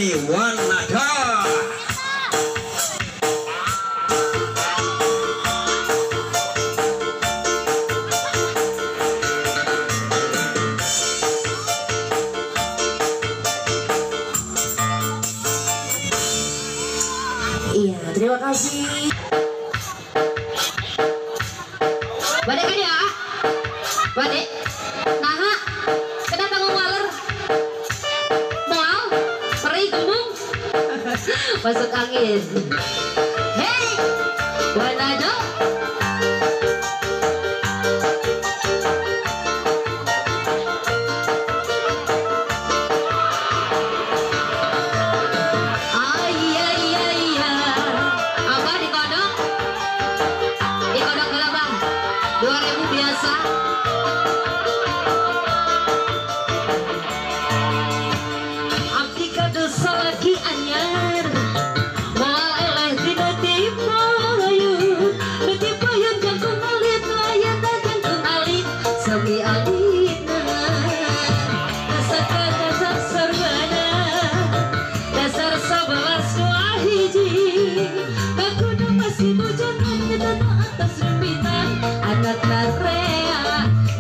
Dani Wanada. Iya, terima kasih. Badek kan ya? Badek. Nah, kenapa ngomong Moal, perih gembung, masuk angin. Hey, Wanada.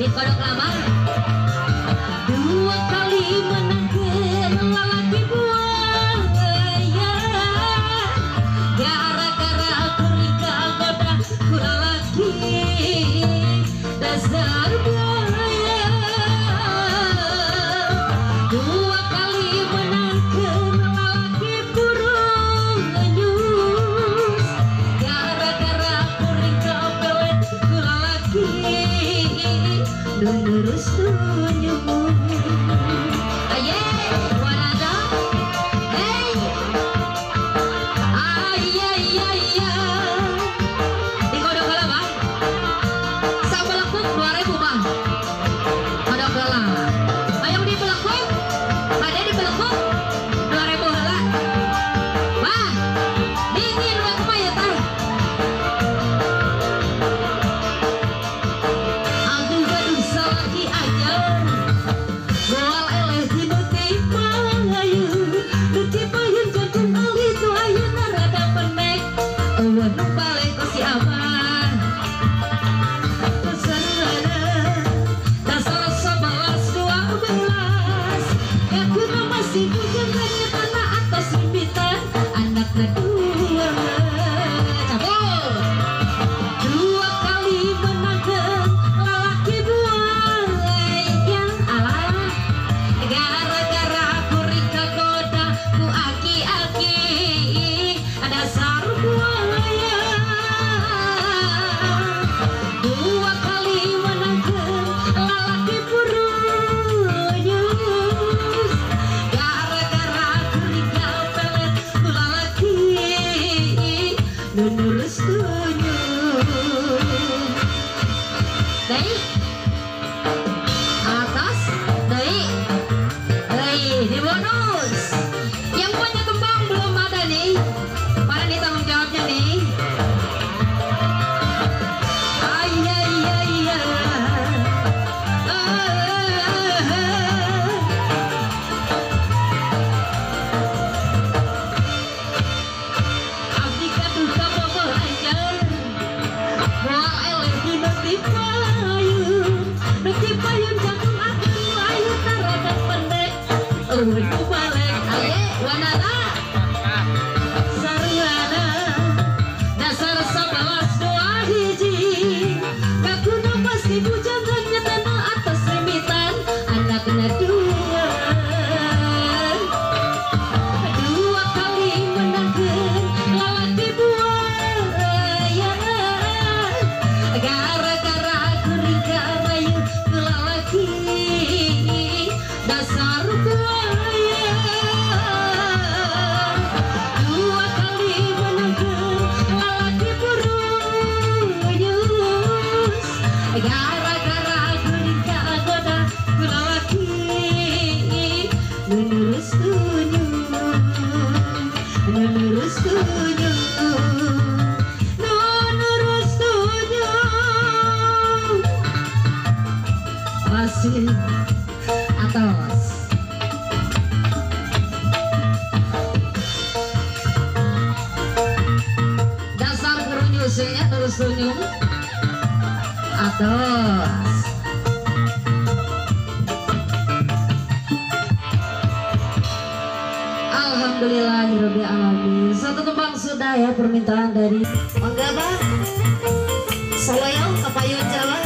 Di kodok lama dua kali menangkan lelaki buaya, gara-gara aku rika goda ku lelaki dasar buaya. Dua kali menangkan lelaki burung lenyus, gara-gara aku rika pelet ku lelaki lurus tunjuk. Aye, Wanada. Hey, di kodok gala bang, sama lekuk 2000 bang. Kodok gala, ayo di pelekuk, ada di pelekuk 2000 gala. Bang, dingin udah kemana tah? Masih atas senyum atas. Alhamdulillahirabbil alamin. Satu tembang sudah ya permintaan dari Mangga Bang. Sawayo kapayun Jawa.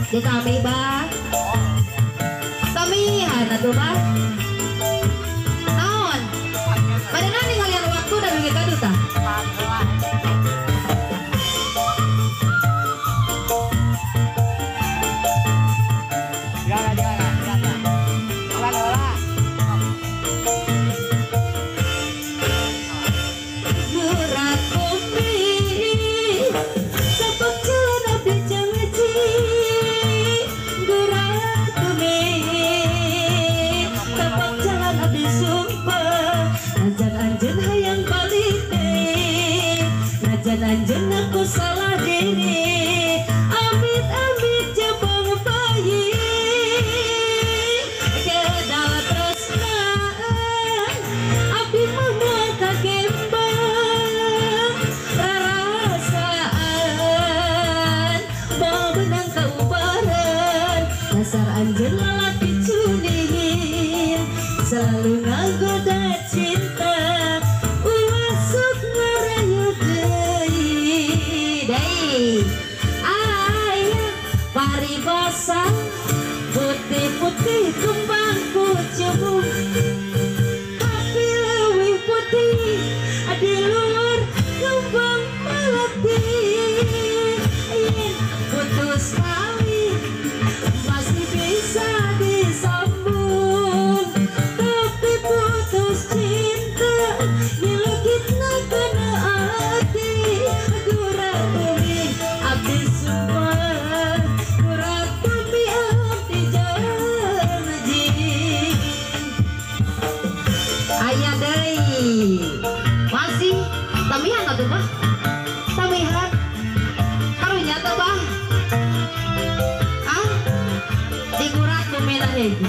Di kami ba? Kami hana tuh ba? Naon? Pada nani ngalian waktu dan bagi kado ta? Anjen aku salah diri, amit-amit jebang bayi ke dalam tresnaan, abdi mama kagembang rarasaan, mau benang kaubaran, dasar anjen lalaki cunihin, selalu ngagoda cinta. Paribasa putih-putih kembangku cebung, tapi lebih putih di luar kembang melati. Putus kali masih bisa disambung, tapi putus cinta nyelukitna kena hati. Kurang bumi abdi semua masih tamihan atau bah tamihan karunya atau bah digurat peminah itu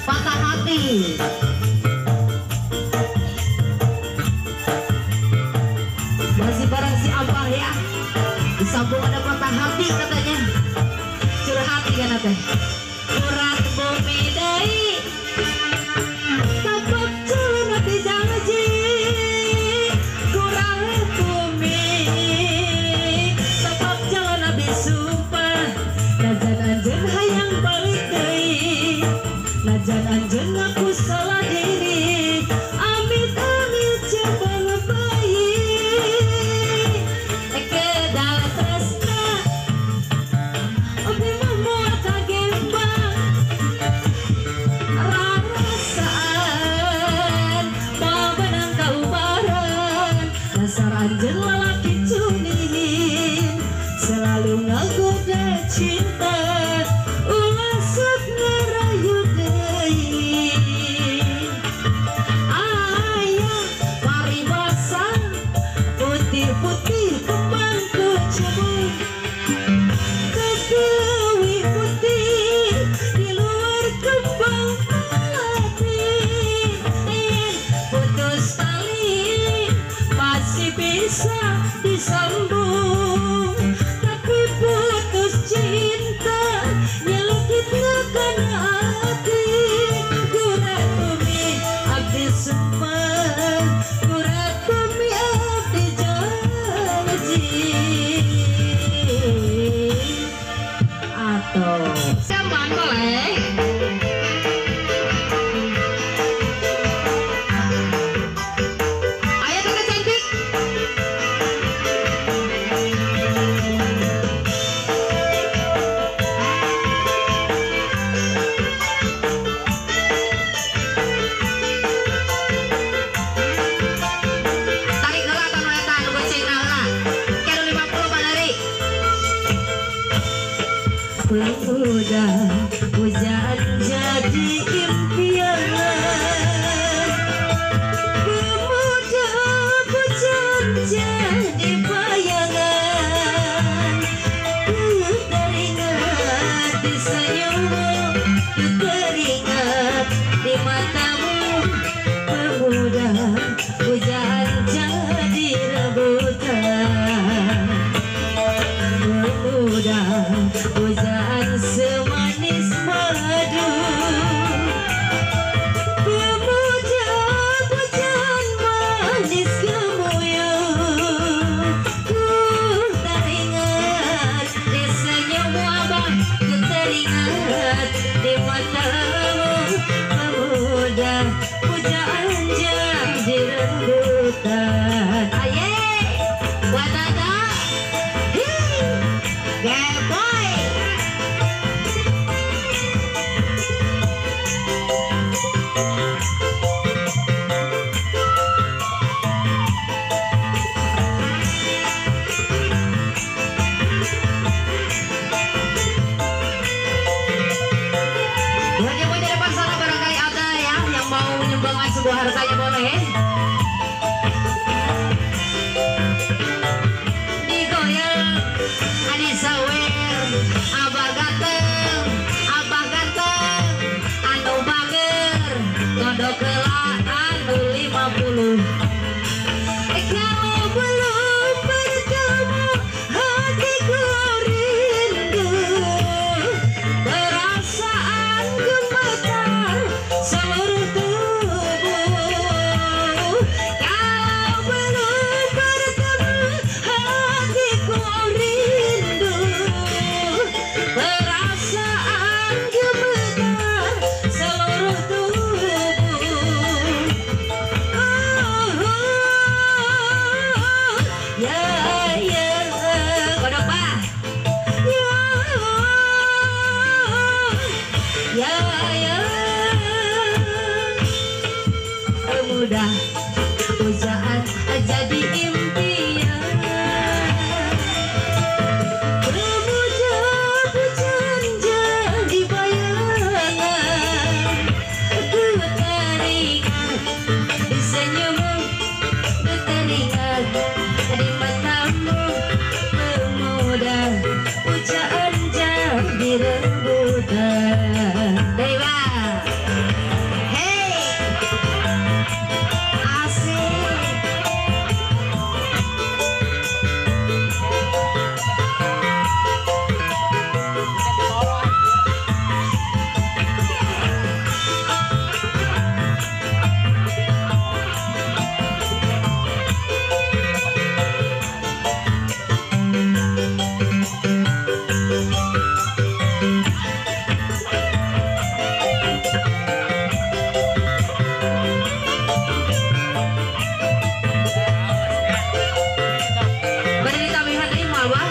patah hati masih barang si abah ya disambung ada patah hati katanya curhat kan teh gurat bumi dai anjen aku salah diri, amit-amit jebang bayi ke dalam tresna, abdi mama kagembang pemuda pujaan jadi impian. Pemuda pujaan jadi bayangan. Ku teringat di senyummu, ku teringat di matamu. Pemuda pujaan jadi rebutan. Pemuda pujaan semanis madu. Pemuda pujaan manis kemuyung. Ku teringat di senyummu abang, ku teringat di matamu. Pemuda pujaan jadi rebutan. Aye, buat ada. Yeah, boy. Buat ibu di depan sana barangkali ada ya yang mau menyumbangkan sebuah hartanya, boleh. Digoyang, adi sawer, abah ganteng, anu bager, kodok kelak anu 50. Kalau belum bertemu, hatiku rindu, perasaan gemetar seluruh tubuh. Kalau belum bertemu, hatiku rindu, perasaan gemetar seluruh tubuh. Ya, ya, kodok bah. Ya, ya, pemuda pujaan jadi impian. Pemuda pujaan jadi bayangan. Ku teringat di senyummu, ku teringat di matamu. Pemuda pujaan jadi rebutan. Dewa, hey, asik. Beri tambahan ini mal bah.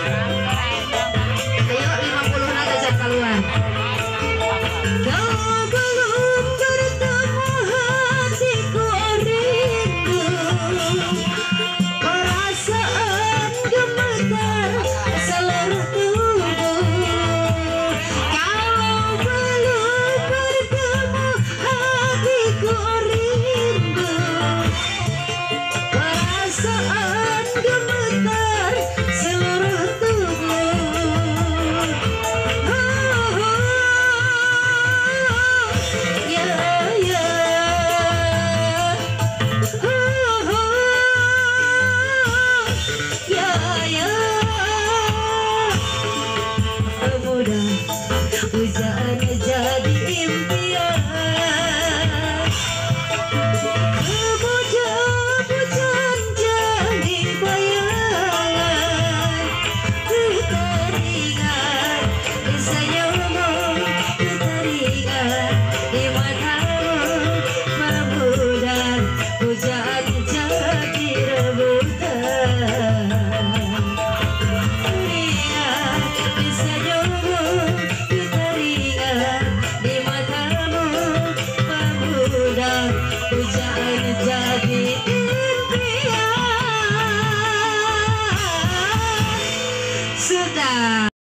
Ayo 50 nada saya keluar. Kalau belum bertemu, hatiku rindu, perasaan gemetar seluruh tubuh. Kalau belum bertemu, hatiku rindu, perasaan gemetar seluruh tubuh. Ya, ya, ya, ya, pemuda pujaan jadi impian. Pemuda pujaan jadi bayangan. Ku teringat di senyummu, ku teringat di matamu. Pemuda pujaan jadi rebutan. Teringat di senyummu, ku teringat di matamu. Pemuda pujaan jadi impian. Sudah.